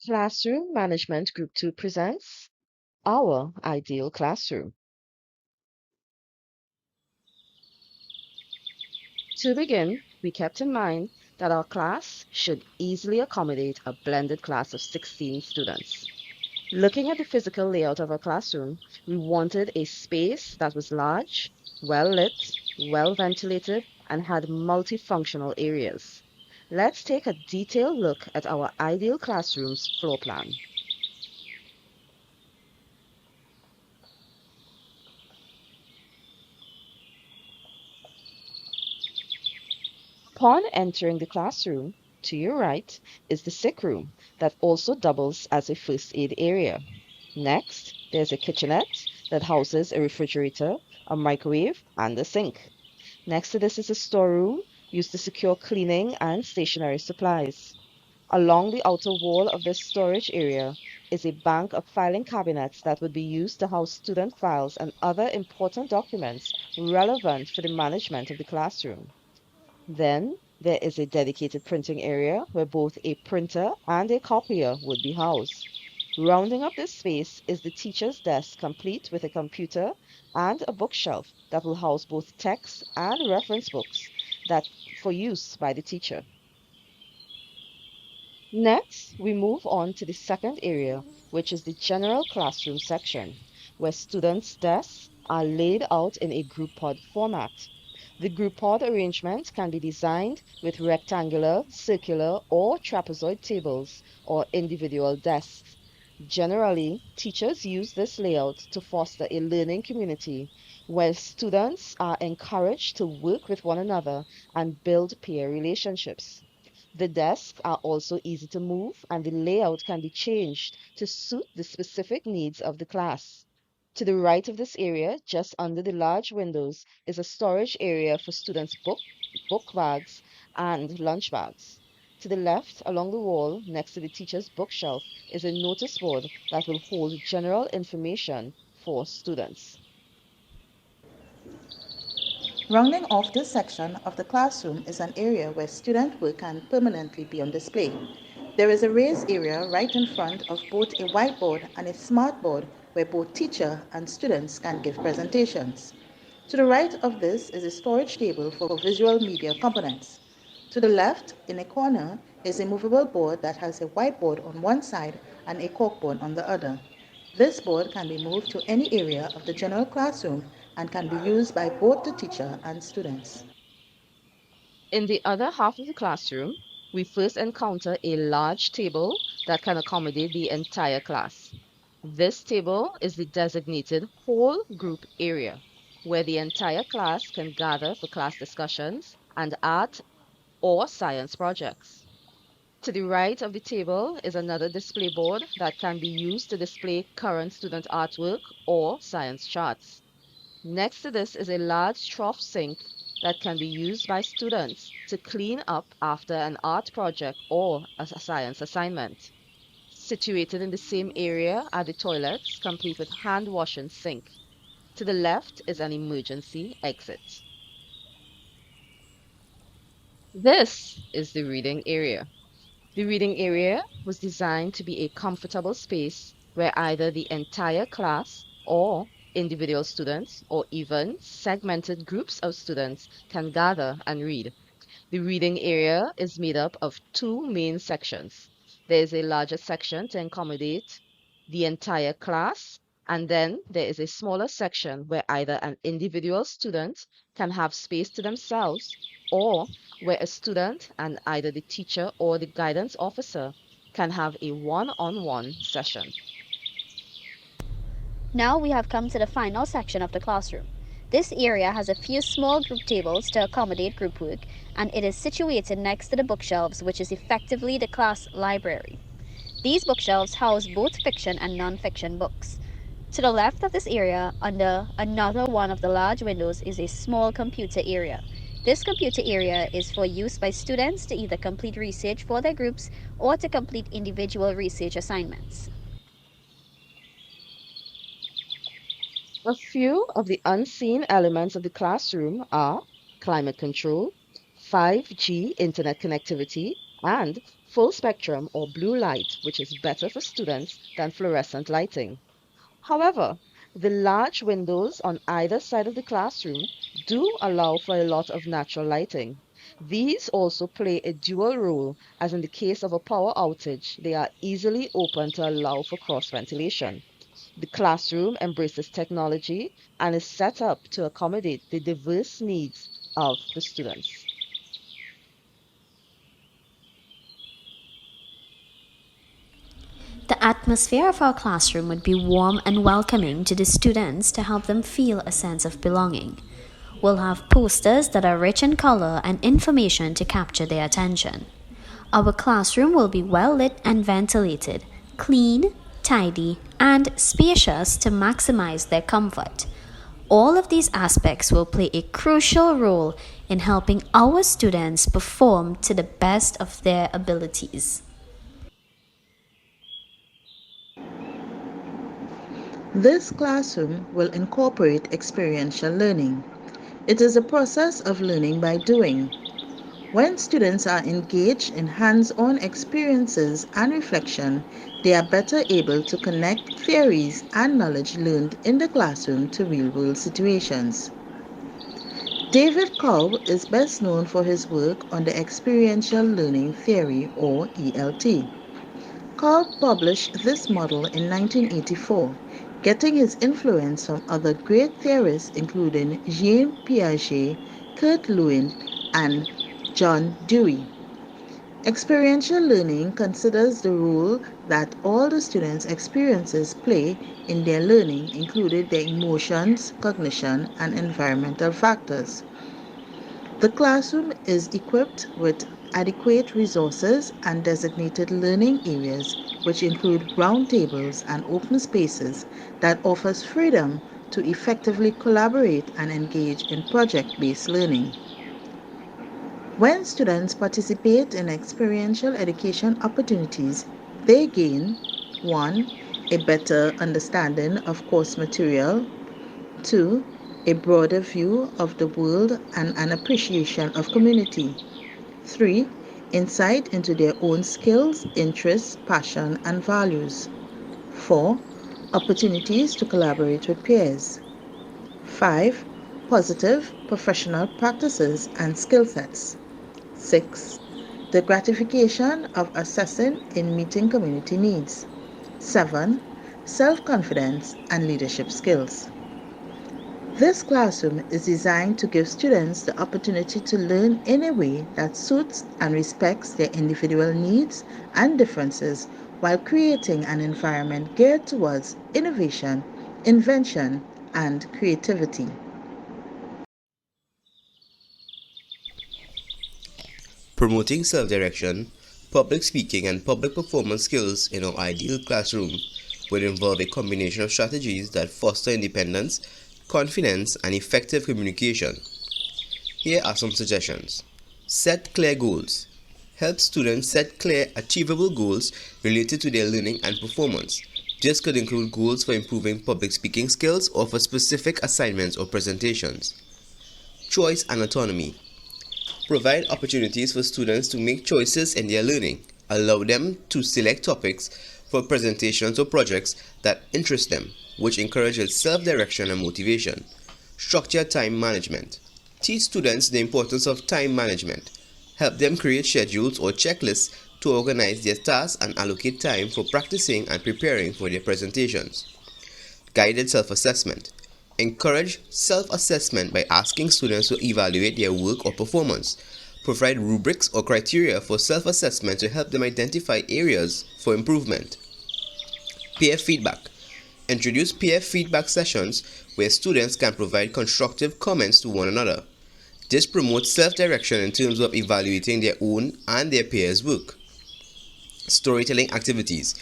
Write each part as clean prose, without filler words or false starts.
Classroom Management Group 2 presents Our Ideal Classroom. To begin, we kept in mind that our class should easily accommodate a blended class of 16 students. Looking at the physical layout of our classroom, we wanted a space that was large, well lit, well ventilated, and had multifunctional areas. Let's take a detailed look at our ideal classroom's floor plan. Upon entering the classroom, to your right is the sick room that also doubles as a first aid area. Next, there's a kitchenette that houses a refrigerator, a microwave, and a sink. Next to this is a storeroom used to secure cleaning and stationery supplies. Along the outer wall of this storage area is a bank of filing cabinets that would be used to house student files and other important documents relevant for the management of the classroom. Then there is a dedicated printing area where both a printer and a copier would be housed. Rounding up this space is the teacher's desk, complete with a computer and a bookshelf that will house both text and reference books that for use by the teacher. Next, we move on to the second area, which is the general classroom section, where students' desks are laid out in a group pod format. The group pod arrangement can be designed with rectangular, circular, or trapezoid tables or individual desks. Generally, teachers use this layout to foster a learning community where students are encouraged to work with one another and build peer relationships. The desks are also easy to move, and the layout can be changed to suit the specific needs of the class. To the right of this area, just under the large windows, is a storage area for students' book bags, and lunch bags. To the left, along the wall, next to the teacher's bookshelf, is a notice board that will hold general information for students. Rounding off this section of the classroom is an area where student work can permanently be on display. There is a raised area right in front of both a whiteboard and a smartboard where both teacher and students can give presentations. To the right of this is a storage table for visual media components. To the left, in a corner, is a movable board that has a whiteboard on one side and a corkboard on the other. This board can be moved to any area of the general classroom and can be used by both the teacher and students. In the other half of the classroom, we first encounter a large table that can accommodate the entire class. This table is the designated whole group area, where the entire class can gather for class discussions and art or science projects. To the right of the table is another display board that can be used to display current student artwork or science charts. Next to this is a large trough sink that can be used by students to clean up after an art project or a science assignment. Situated in the same area are the toilets, complete with hand wash and sink. To the left is an emergency exit. This is the reading area. The reading area was designed to be a comfortable space where either the entire class or individual students or even segmented groups of students can gather and read. The reading area is made up of two main sections. There is a larger section to accommodate the entire class, and then there is a smaller section where either an individual student can have space to themselves or where a student and either the teacher or the guidance officer can have a one-on-one session. Now we have come to the final section of the classroom. This area has a few small group tables to accommodate group work, and it is situated next to the bookshelves, which is effectively the class library. These bookshelves house both fiction and non-fiction books. To the left of this area, under another one of the large windows, is a small computer area. This computer area is for use by students to either complete research for their groups or to complete individual research assignments. A few of the unseen elements of the classroom are climate control, 5G internet connectivity, and full spectrum or blue light, which is better for students than fluorescent lighting. However, the large windows on either side of the classroom do allow for a lot of natural lighting. These also play a dual role, as in the case of a power outage, they are easily open to allow for cross ventilation. The classroom embraces technology and is set up to accommodate the diverse needs of the students. The atmosphere of our classroom would be warm and welcoming to the students to help them feel a sense of belonging. We'll have posters that are rich in color and information to capture their attention. Our classroom will be well lit and ventilated, clean, tidy, and spacious to maximize their comfort. All of these aspects will play a crucial role in helping our students perform to the best of their abilities. This classroom will incorporate experiential learning. It is a process of learning by doing. When students are engaged in hands-on experiences and reflection, they are better able to connect theories and knowledge learned in the classroom to real-world situations. David Cobb is best known for his work on the experiential learning theory, or ELT. Cobb published this model in 1984, getting his influence from other great theorists including Jean Piaget, Kurt Lewin, and John Dewey. Experiential learning considers the role that all the students' experiences play in their learning, including their emotions, cognition, and environmental factors. The classroom is equipped with adequate resources and designated learning areas, which include round tables and open spaces that offers freedom to effectively collaborate and engage in project-based learning. When students participate in experiential education opportunities, they gain 1. A better understanding of course material, 2. A broader view of the world and an appreciation of community, 3. Insight into their own skills, interests, passion, and values, 4. Opportunities to collaborate with peers, 5. Positive professional practices and skill sets, 6. The gratification of assessing in meeting community needs. 7. Self-confidence and leadership skills. This classroom is designed to give students the opportunity to learn in a way that suits and respects their individual needs and differences while creating an environment geared towards innovation, invention, and creativity. Promoting self-direction, public speaking, and public performance skills in our ideal classroom would involve a combination of strategies that foster independence, confidence, and effective communication. Here are some suggestions. Set clear goals. Help students set clear, achievable goals related to their learning and performance. This could include goals for improving public speaking skills or for specific assignments or presentations. Choice and autonomy. Provide opportunities for students to make choices in their learning. Allow them to select topics for presentations or projects that interest them, which encourages self-direction and motivation. Structured time management. Teach students the importance of time management. Help them create schedules or checklists to organize their tasks and allocate time for practicing and preparing for their presentations. Guided self-assessment. Encourage self-assessment by asking students to evaluate their work or performance. Provide rubrics or criteria for self-assessment to help them identify areas for improvement. Peer feedback. Introduce peer feedback sessions where students can provide constructive comments to one another. This promotes self-direction in terms of evaluating their own and their peers' work. Storytelling activities.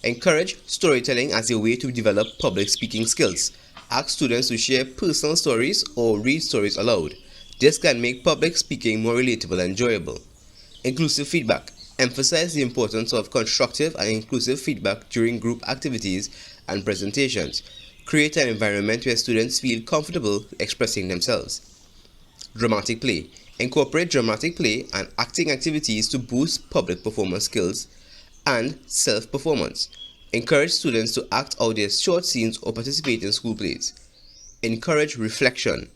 Encourage storytelling as a way to develop public speaking skills. Ask students to share personal stories or read stories aloud. This can make public speaking more relatable and enjoyable. Inclusive feedback. Emphasize the importance of constructive and inclusive feedback during group activities and presentations. Create an environment where students feel comfortable expressing themselves. Dramatic play. Incorporate dramatic play and acting activities to boost public performance skills and self-performance. Encourage students to act out their short scenes or participate in school plays. Encourage reflection.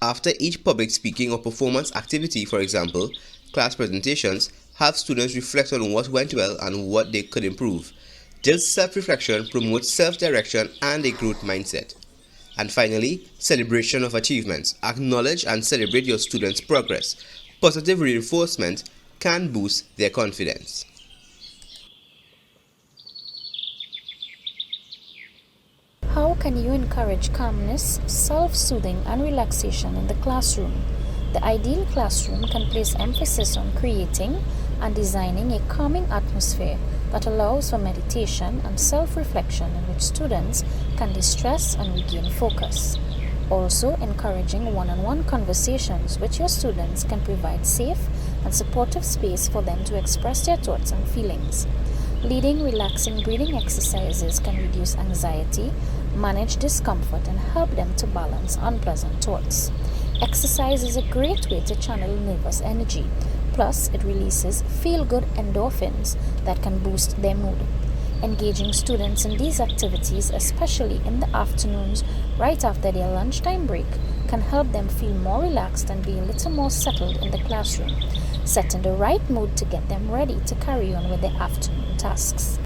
After each public speaking or performance activity, for example, class presentations, have students reflect on what went well and what they could improve. This self-reflection promotes self-direction and a growth mindset. And finally, celebration of achievements. Acknowledge and celebrate your students' progress. Positive reinforcement can boost their confidence. How can you encourage calmness, self-soothing, and relaxation in the classroom? The ideal classroom can place emphasis on creating and designing a calming atmosphere that allows for meditation and self-reflection in which students can distress and regain focus. Also, encouraging one-on-one conversations with your students can provide safe and supportive space for them to express their thoughts and feelings. Leading relaxing breathing exercises can reduce anxiety, manage discomfort, and help them to balance unpleasant thoughts. Exercise is a great way to channel nervous energy. Plus, it releases feel-good endorphins that can boost their mood. Engaging students in these activities, especially in the afternoons right after their lunchtime break, can help them feel more relaxed and be a little more settled in the classroom, setting the right mood to get them ready to carry on with their afternoon tasks.